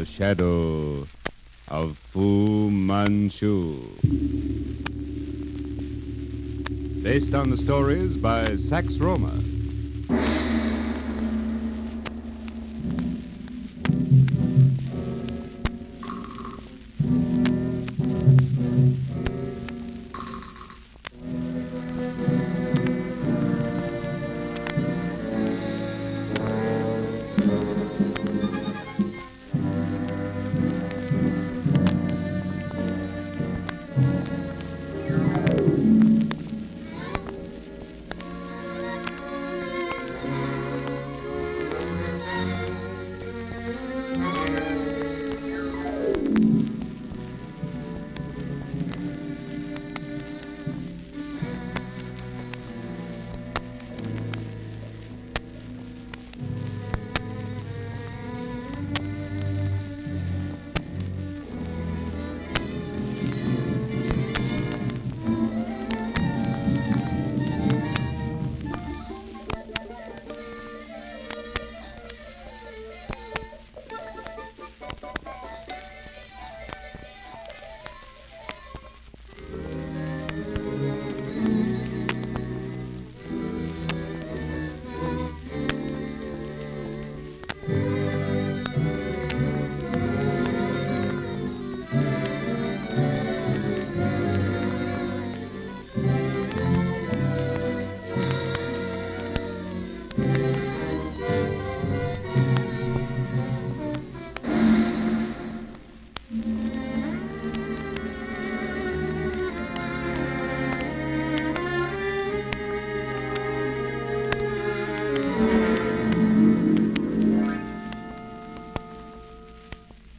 The Shadow of Fu Manchu. Based on the stories by Sax Rohmer.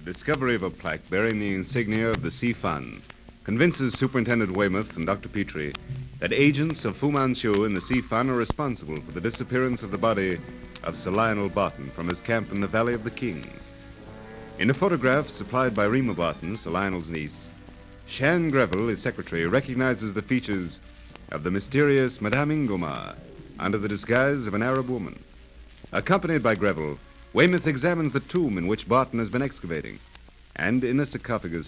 The discovery of a plaque bearing the insignia of the Sea Fund convinces Superintendent Weymouth and Dr. Petrie that agents of Fu Manchu and the Sea Fund are responsible for the disappearance of the body of Sir Lionel Barton from his camp in the Valley of the Kings. In a photograph supplied by Rima Barton, Sir Lionel's niece, Shan Greville, his secretary, recognizes the features of the mysterious Madame Ingomar under the disguise of an Arab woman. Accompanied by Greville, Weymouth examines the tomb in which Barton has been excavating, and in the sarcophagus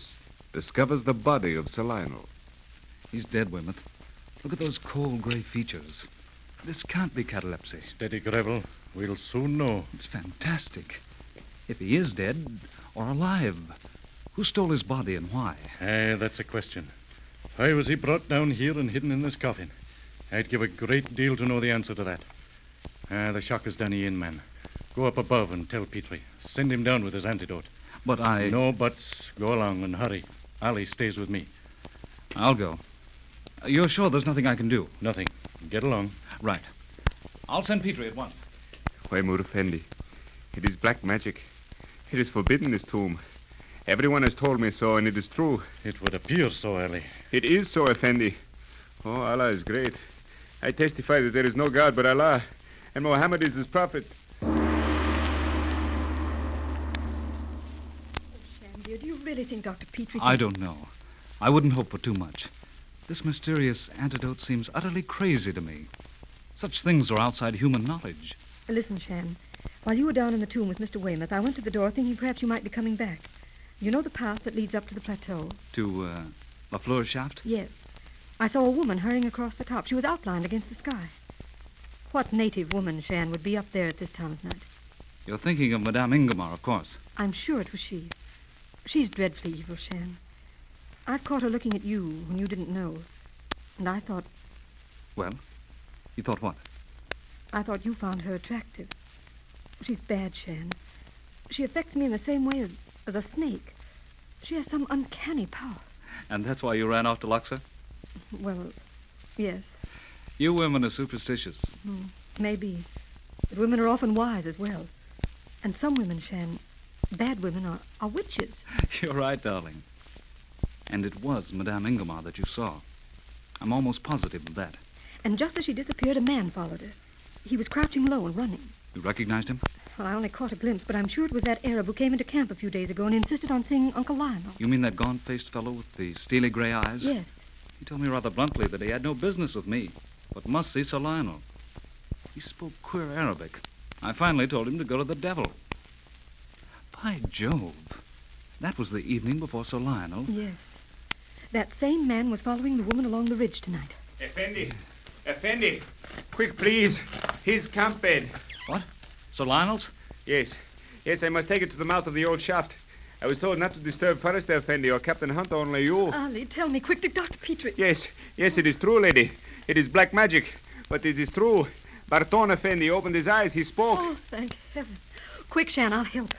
discovers the body of Sir Lionel. He's dead, Weymouth. Look at those cold gray features. This can't be catalepsy. Steady, Greville. We'll soon know. It's fantastic. If he is dead or alive, who stole his body and why? That's a question. Why was he brought down here and hidden in this coffin? I'd give a great deal to know the answer to that. The shock has done you in, man. Go up above and tell Petrie. Send him down with his antidote. But I... No buts. Go along and hurry. Ali stays with me. I'll go. You're sure there's nothing I can do? Nothing. Get along. Right. I'll send Petrie at once. Weymouth Effendi, it is black magic. It is forbidden, this tomb. Everyone has told me so, and it is true. It would appear so, Ali. It is so, Effendi. Oh, Allah is great. I testify that there is no God but Allah, and Muhammad is his prophet. Do you really think Dr. Petrie... I don't know. I wouldn't hope for too much. This mysterious antidote seems utterly crazy to me. Such things are outside human knowledge. Listen, Shan. While you were down in the tomb with Mr. Weymouth, I went to the door thinking perhaps you might be coming back. You know the path that leads up to the plateau? To, La Fleur shaft? Yes. I saw a woman hurrying across the top. She was outlined against the sky. What native woman, Shan, would be up there at this time of night? You're thinking of Madame Ingomar, of course. I'm sure it was she. She's dreadfully evil, Shan. I caught her looking at you when you didn't know. And I thought... Well, you thought what? I thought you found her attractive. She's bad, Shan. She affects me in the same way as a snake. She has some uncanny power. And that's why you ran off to Luxor? Well, yes. You women are superstitious. Maybe. But women are often wise as well. And some women, Shan, bad women, are witches. You're right, darling. And it was Madame Ingomar that you saw. I'm almost positive of that. And just as she disappeared, a man followed her. He was crouching low and running. You recognized him? Well, I only caught a glimpse, but I'm sure it was that Arab who came into camp a few days ago and insisted on seeing Uncle Lionel. You mean that gaunt-faced fellow with the steely gray eyes? Yes. He told me rather bluntly that he had no business with me, but must see Sir Lionel. He spoke queer Arabic. I finally told him to go to the devil. By Jove. That was the evening before Sir Lionel. Yes. That same man was following the woman along the ridge tonight. Effendi, quick, please. His camp bed. What? Sir Lionel's? Yes, I must take it to the mouth of the old shaft. I was told not to disturb Forrester Effendi or Captain Hunt, only you. Ali, tell me quickly, Dr. Petrie. Yes, it is true, lady. It is black magic, but it is true. Barton Effendi opened his eyes. He spoke. Oh, thank heaven. Quick, Shan, I'll help.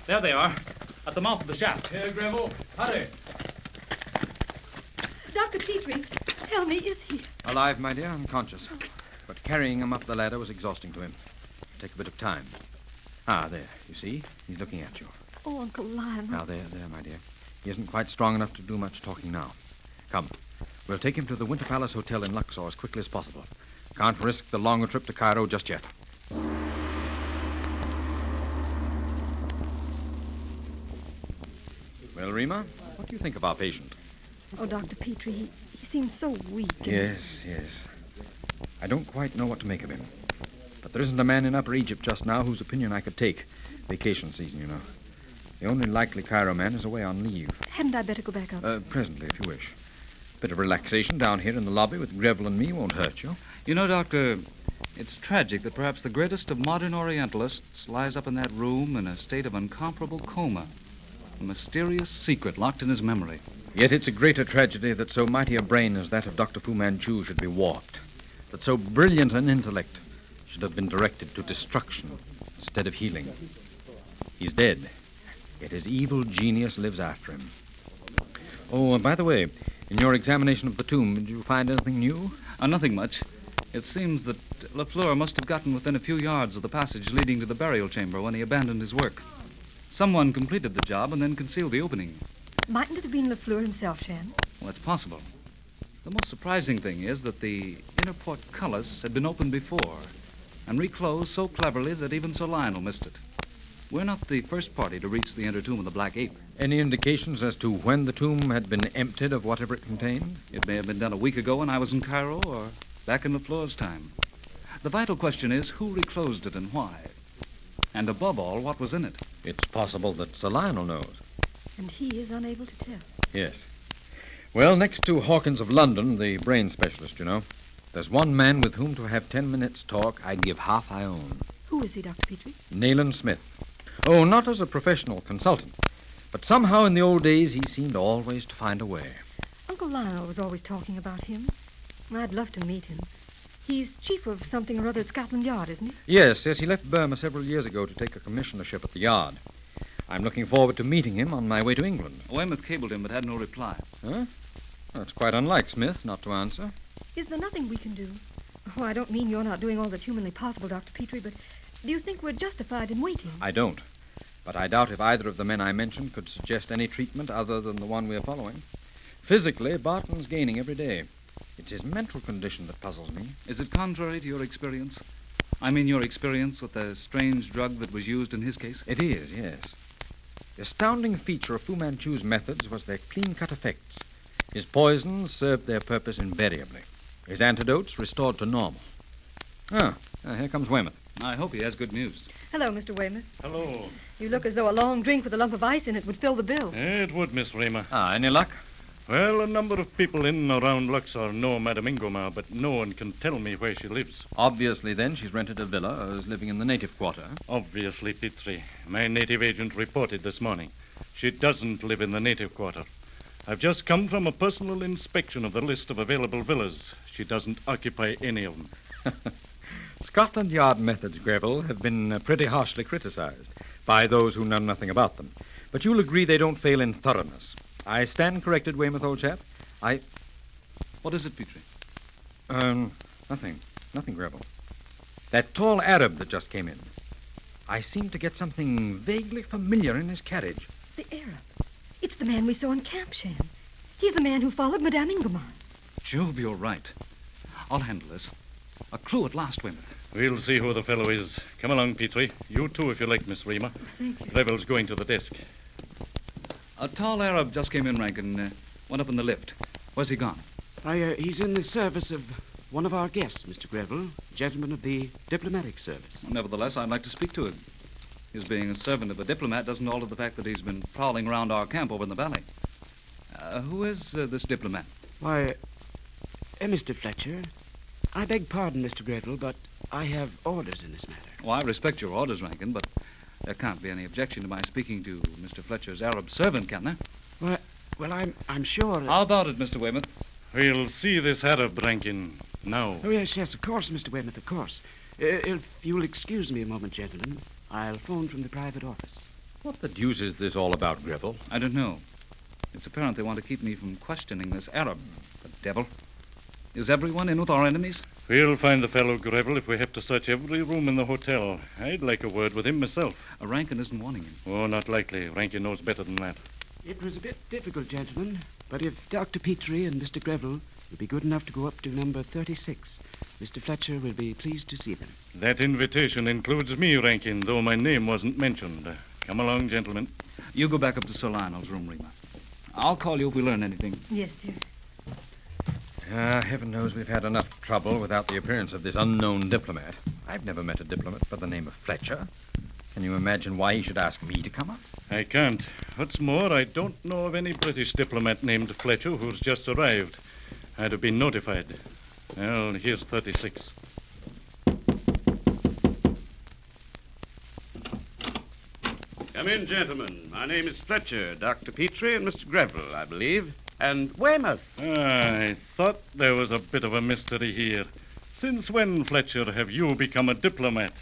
There they are, at the mouth of the shaft. Here, Greville. Hurry. Dr. Petrie, tell me, is he... Alive, my dear, unconscious. But carrying him up the ladder was exhausting to him. Take a bit of time. Ah, there, you see? He's looking at you. Oh, Uncle Lionel. Now, there, my dear. He isn't quite strong enough to do much talking now. Come. We'll take him to the Winter Palace Hotel in Luxor as quickly as possible. Can't risk the longer trip to Cairo just yet. Well, Rima, what do you think of our patient? Oh, Dr. Petrie, he seems so weak. Yes. I don't quite know what to make of him. But there isn't a man in Upper Egypt just now whose opinion I could take. Vacation season, you know. The only likely Cairo man is away on leave. Hadn't I better go back up? Presently, if you wish. Bit of relaxation down here in the lobby with Greville and me won't hurt you. You know, Doctor, it's tragic that perhaps the greatest of modern Orientalists lies up in that room in a state of incomparable coma. A mysterious secret locked in his memory. Yet it's a greater tragedy that so mighty a brain as that of Dr. Fu Manchu should be warped. That so brilliant an intellect should have been directed to destruction instead of healing. He's dead, yet his evil genius lives after him. Oh, and by the way, in your examination of the tomb, did you find anything new? Nothing much. It seems that Lafleur must have gotten within a few yards of the passage leading to the burial chamber when he abandoned his work. Someone completed the job and then concealed the opening. Mightn't it have been Lafleur himself, Shan? Well, it's possible. The most surprising thing is that the inner portcullis had been opened before and reclosed so cleverly that even Sir Lionel missed it. We're not the first party to reach the inner tomb of the Black Ape. Any indications as to when the tomb had been emptied of whatever it contained? It may have been done a week ago when I was in Cairo or back in Lafleur's time. The vital question is who reclosed it and why. And above all, what was in it? It's possible that Sir Lionel knows. And he is unable to tell. Yes. Well, next to Hawkins of London, the brain specialist, you know, there's one man with whom to have 10 minutes' talk I'd give half I own. Who is he, Dr. Petrie? Nayland Smith. Oh, not as a professional consultant, but somehow in the old days he seemed always to find a way. Uncle Lionel was always talking about him. I'd love to meet him. He's chief of something or other at Scotland Yard, isn't he? Yes, he left Burma several years ago to take a commissionership at the Yard. I'm looking forward to meeting him on my way to England. Weymouth cabled him but had no reply. Huh? That's quite unlike Smith not to answer. Is there nothing we can do? Oh, I don't mean you're not doing all that's humanly possible, Dr. Petrie, but do you think we're justified in waiting? I don't. But I doubt if either of the men I mentioned could suggest any treatment other than the one we're following. Physically, Barton's gaining every day. It's his mental condition that puzzles me. Is it contrary to your experience? I mean your experience with the strange drug that was used in his case? It is, yes. The astounding feature of Fu Manchu's methods was their clean-cut effects. His poisons served their purpose invariably. His antidotes restored to normal. Here comes Weymouth. I hope he has good news. Hello, Mr. Weymouth. Hello. You look as though a long drink with a lump of ice in it would fill the bill. It would, Miss Raymer. Any luck? Well, a number of people in and around Luxor know Madame Ingomar, but no one can tell me where she lives. Obviously, then, she's rented a villa or is living in the native quarter. Obviously, Petrie. My native agent reported this morning. She doesn't live in the native quarter. I've just come from a personal inspection of the list of available villas. She doesn't occupy any of them. Scotland Yard methods, Greville, have been pretty harshly criticized by those who know nothing about them. But you'll agree they don't fail in thoroughness. I stand corrected, Weymouth, old chap. What is it, Petrie? Nothing, Greville. That tall Arab that just came in. I seem to get something vaguely familiar in his carriage. The Arab. It's the man we saw in Camp Shan. He's the man who followed Madame Ingomar. Jove, you're right. I'll handle this. A clue at last, Weymouth. We'll see who the fellow is. Come along, Petrie. You too, if you like, Miss Raymer. Thank you. Greville's going to the desk. A tall Arab just came in, Rankin. Went up in the lift. Where's he gone? He's in the service of one of our guests, Mr. Greville, gentleman of the diplomatic service. Nevertheless, I'd like to speak to him. His being a servant of a diplomat doesn't alter the fact that he's been prowling around our camp over in the valley. Who is this diplomat? Why, Mr. Fletcher, I beg pardon, Mr. Greville, but I have orders in this matter. Well, I respect your orders, Rankin, but there can't be any objection to my speaking to Mr. Fletcher's Arab servant, can there? Well, I'm sure... How about it, Mr. Weymouth? We'll see this Arab, Rankin, now. Oh, yes, of course, Mr. Weymouth, of course. If you'll excuse me a moment, gentlemen, I'll phone from the private office. What the deuce is this all about, Greville? I don't know. It's apparent they want to keep me from questioning this Arab. The devil. Is everyone in with our enemies? We'll find the fellow, Greville, if we have to search every room in the hotel. I'd like a word with him myself. Rankin isn't wanting him. Oh, not likely. Rankin knows better than that. It was a bit difficult, gentlemen, but if Dr. Petrie and Mr. Greville will be good enough to go up to number 36, Mr. Fletcher will be pleased to see them. That invitation includes me, Rankin, though my name wasn't mentioned. Come along, gentlemen. You go back up to Sir Lionel's room, Rima. I'll call you if we learn anything. Yes, dear. Heaven knows we've had enough trouble without the appearance of this unknown diplomat. I've never met a diplomat by the name of Fletcher. Can you imagine why he should ask me to come up? I can't. What's more, I don't know of any British diplomat named Fletcher who's just arrived. I'd have been notified. Well, here's 36. Come in, gentlemen. My name is Fletcher, Dr. Petrie, and Mr. Greville, I believe. And Weymouth. I thought there was a bit of a mystery here. Since when, Fletcher, have you become a diplomat?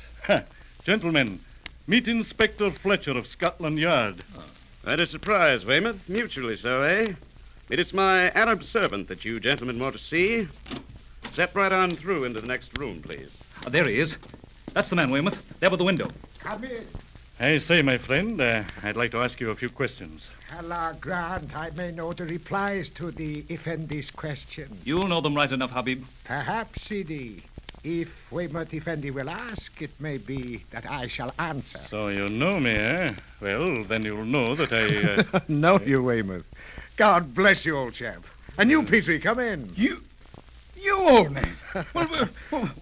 Gentlemen, meet Inspector Fletcher of Scotland Yard. Quite a surprise, Weymouth. Mutually so, eh? It is my Arab servant that you gentlemen want to see. Step right on through into the next room, please. There he is. That's the man, Weymouth. There by the window. Come in. I say, my friend, I'd like to ask you a few questions. Allah grant I may know the replies to the Effendi's question. You'll know them right enough, Habib. Perhaps, Sidi. If Weymouth Effendi will ask, it may be that I shall answer. So you know me, eh? Well, then you'll know that I... Know you, Weymouth. God bless you, old chap. And you, Petrie, come in. You old man.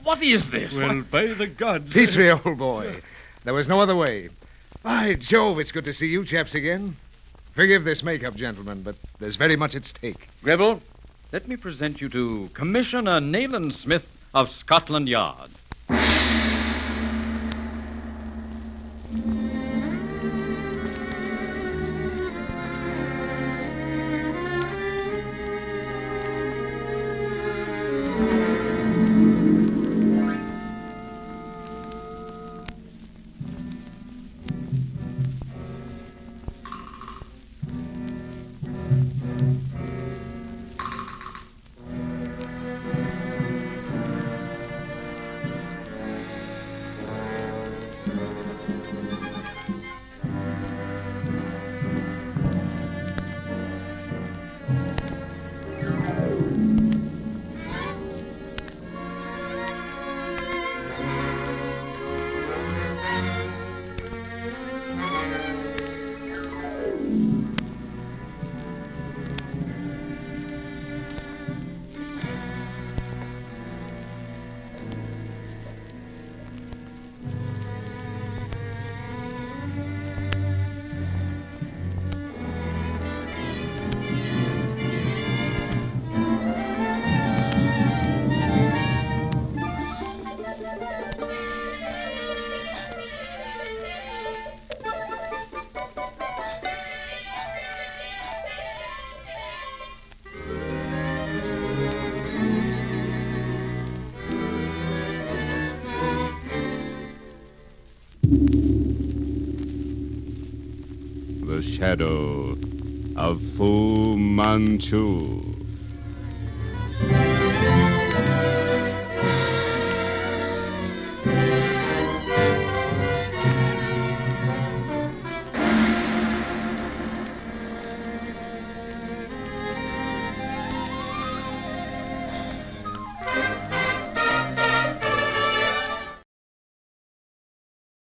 What is this? Well, by the gods... Petrie, old boy. There was no other way. By Jove, it's good to see you chaps again. Forgive this make-up, gentlemen, but there's very much at stake. Greville, let me present you to Commissioner Nayland Smith of Scotland Yard. The Shadow of Fu Manchu.